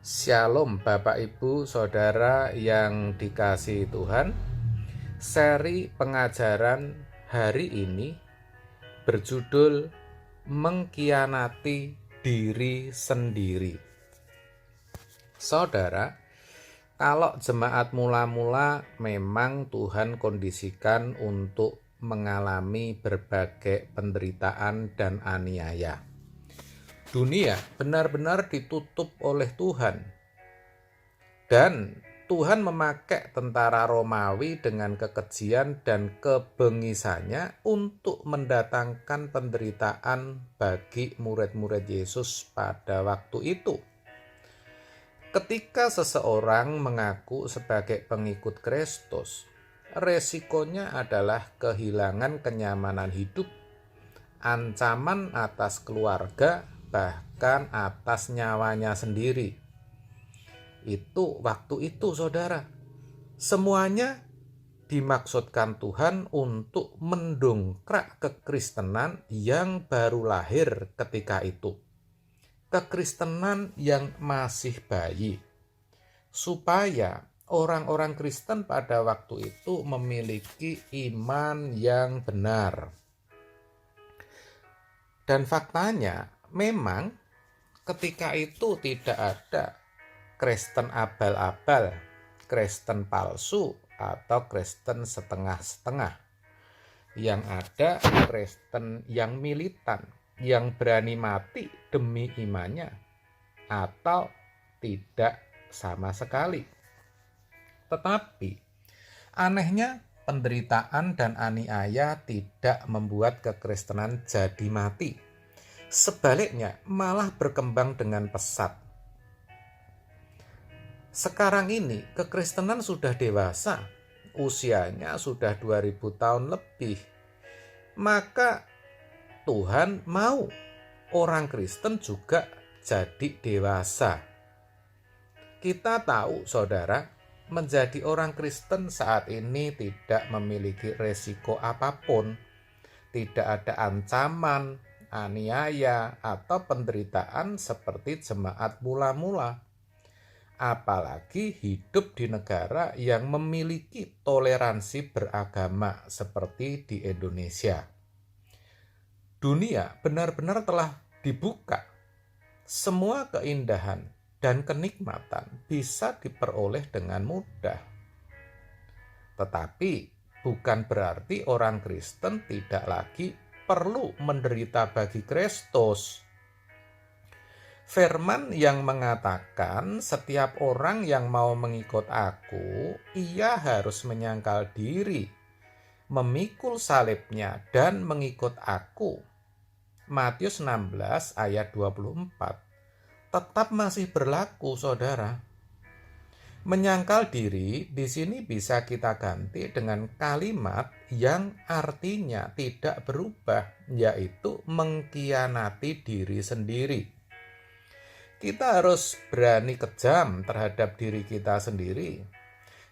Shalom Bapak Ibu Saudara yang dikasihi Tuhan. Seri pengajaran hari ini berjudul Mengkhianati Diri Sendiri. Saudara, kalau jemaat mula-mula memang Tuhan kondisikan untuk mengalami berbagai penderitaan dan aniaya. Dunia benar-benar ditutup oleh Tuhan. Dan Tuhan memakai tentara Romawi dengan kekejian dan kebengisannya untuk mendatangkan penderitaan bagi murid-murid Yesus pada waktu itu. Ketika seseorang mengaku sebagai pengikut Kristus, resikonya adalah kehilangan kenyamanan hidup, ancaman atas keluarga, bahkan atas nyawanya sendiri. Itu waktu itu, saudara. Semuanya dimaksudkan Tuhan untuk mendongkrak kekristenan yang baru lahir ketika itu. Kekristenan yang masih bayi. Supaya orang-orang Kristen pada waktu itu memiliki iman yang benar. Dan faktanya memang ketika itu tidak ada Kristen abal-abal, Kristen palsu, atau Kristen setengah-setengah. Yang ada Kristen yang militan, yang berani mati demi imannya, atau tidak sama sekali. Tetapi anehnya penderitaan dan aniaya tidak membuat kekristenan jadi mati. Sebaliknya malah berkembang dengan pesat. Sekarang ini kekristenan sudah dewasa, usianya sudah 2000 tahun lebih. Maka Tuhan mau orang Kristen juga jadi dewasa. Kita tahu, saudara, menjadi orang Kristen saat ini tidak memiliki resiko apapun. Tidak ada ancaman, aniaya, atau penderitaan seperti jemaat mula-mula. Apalagi hidup di negara yang memiliki toleransi beragama seperti di Indonesia. Dunia benar-benar telah dibuka. Semua keindahan dan kenikmatan bisa diperoleh dengan mudah. Tetapi bukan berarti orang Kristen tidak lagi perlu menderita bagi Kristus. Firman yang mengatakan setiap orang yang mau mengikut aku, ia harus menyangkal diri, memikul salibnya dan mengikut aku. Matius 16 ayat 24 tetap masih berlaku, saudara. Menyangkal diri di sini bisa kita ganti dengan kalimat yang artinya tidak berubah, yaitu mengkhianati diri sendiri. Kita harus berani kejam terhadap diri kita sendiri.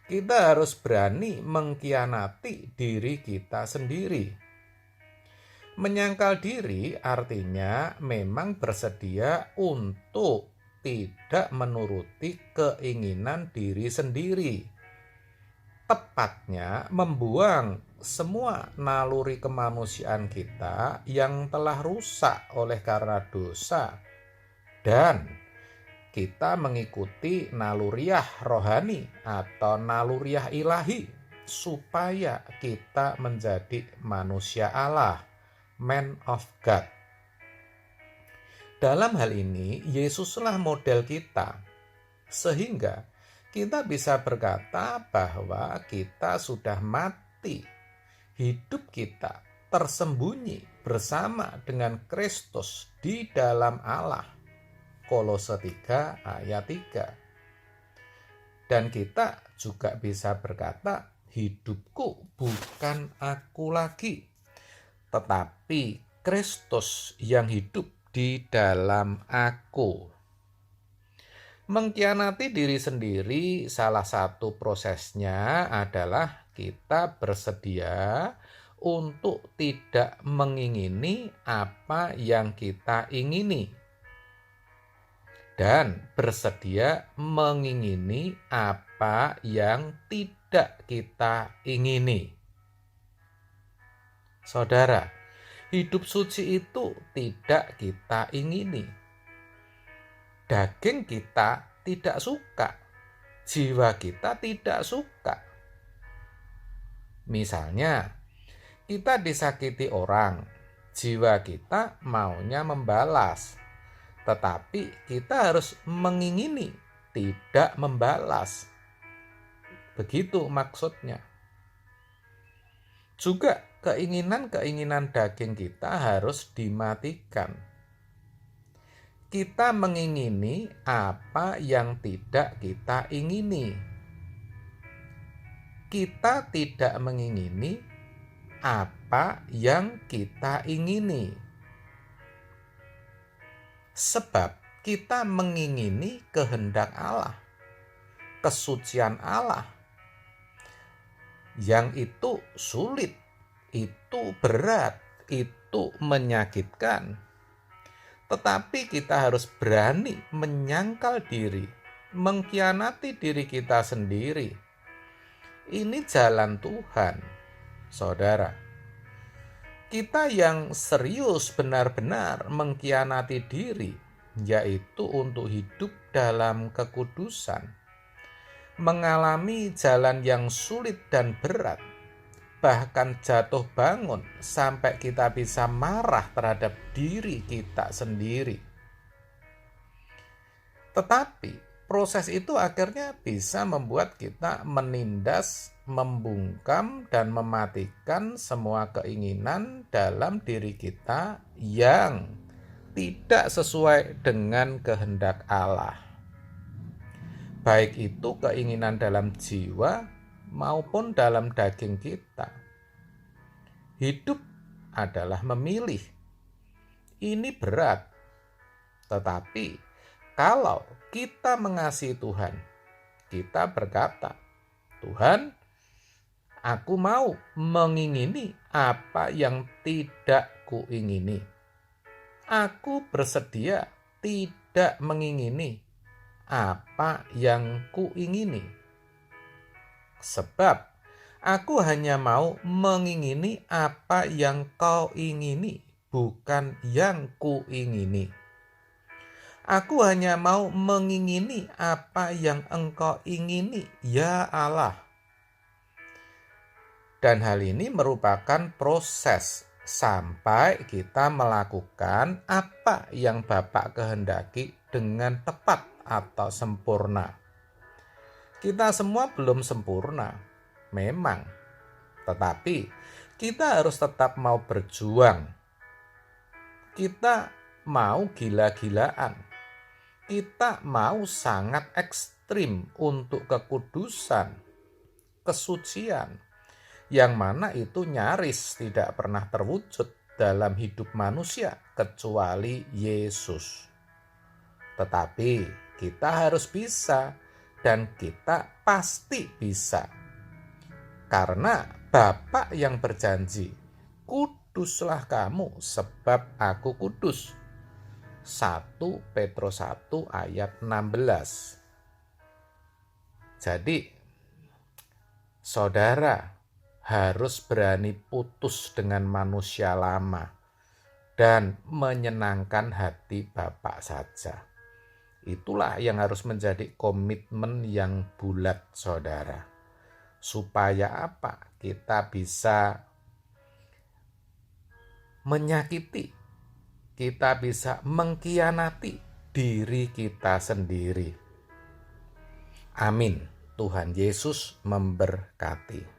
Kita harus berani mengkhianati diri kita sendiri. Menyangkal diri artinya memang bersedia untuk tidak menuruti keinginan diri sendiri. Tepatnya membuang semua naluri kemanusiaan kita yang telah rusak oleh karena dosa. Dan kita mengikuti naluriah rohani atau naluriah ilahi supaya kita menjadi manusia Allah, man of God. Dalam hal ini, Yesuslah model kita, sehingga kita bisa berkata bahwa kita sudah mati. Hidup kita tersembunyi bersama dengan Kristus di dalam Allah. Kolose 3 ayat 3. Dan kita juga bisa berkata, hidupku bukan aku lagi, tetapi Kristus yang hidup di dalam aku. Mengkhianati diri sendiri, salah satu prosesnya adalah kita bersedia untuk tidak mengingini apa yang kita ingini. dan bersedia mengingini apa yang tidak kita ingini. Saudara, hidup suci itu tidak kita ingini. Daging kita tidak suka, jiwa kita tidak suka. Misalnya, kita disakiti orang, jiwa kita maunya membalas, tetapi kita harus mengingini, tidak membalas. Begitu maksudnya. Juga keinginan-keinginan daging kita harus dimatikan. Kita mengingini apa yang tidak kita ingini. Kita tidak mengingini apa yang kita ingini. Sebab kita mengingini kehendak Allah, kesucian Allah. Yang itu sulit, itu berat, itu menyakitkan. Tetapi kita harus berani menyangkal diri, mengkhianati diri kita sendiri. Ini jalan Tuhan, saudara. Kita yang serius benar-benar mengkhianati diri, yaitu untuk hidup dalam kekudusan, mengalami jalan yang sulit dan berat, bahkan jatuh bangun sampai kita bisa marah terhadap diri kita sendiri. Tetapi proses itu akhirnya bisa membuat kita menindas, membungkam, dan mematikan semua keinginan dalam diri kita yang tidak sesuai dengan kehendak Allah. Baik itu keinginan dalam jiwa maupun dalam daging kita. Hidup adalah memilih. Ini berat. Tetapi kalau kita mengasihi Tuhan, kita berkata, Tuhan, aku mau mengingini apa yang tidak kuingini. Aku bersedia tidak mengingini apa yang kuingini. Sebab aku hanya mau mengingini apa yang kau ingini, bukan yang kuingini. Aku hanya mau mengingini apa yang engkau ingini, ya Allah. Dan hal ini merupakan proses sampai kita melakukan apa yang Bapa kehendaki dengan tepat atau sempurna. Kita semua belum sempurna, memang. Tetapi kita harus tetap mau berjuang. Kita mau gila-gilaan. Kita mau sangat ekstrim untuk kekudusan, kesucian, yang mana itu nyaris tidak pernah terwujud dalam hidup manusia kecuali Yesus. Tetapi kita harus bisa, dan kita pasti bisa. Karena Bapa yang berjanji, kuduslah kamu sebab aku kudus. 1 Petrus 1 ayat 16. Jadi, saudara harus berani putus dengan manusia lama dan menyenangkan hati Bapa saja. Itulah yang harus menjadi komitmen yang bulat, saudara. Supaya apa? Kita bisa menyakiti, kita bisa mengkhianati diri kita sendiri. Amin. Tuhan Yesus memberkati.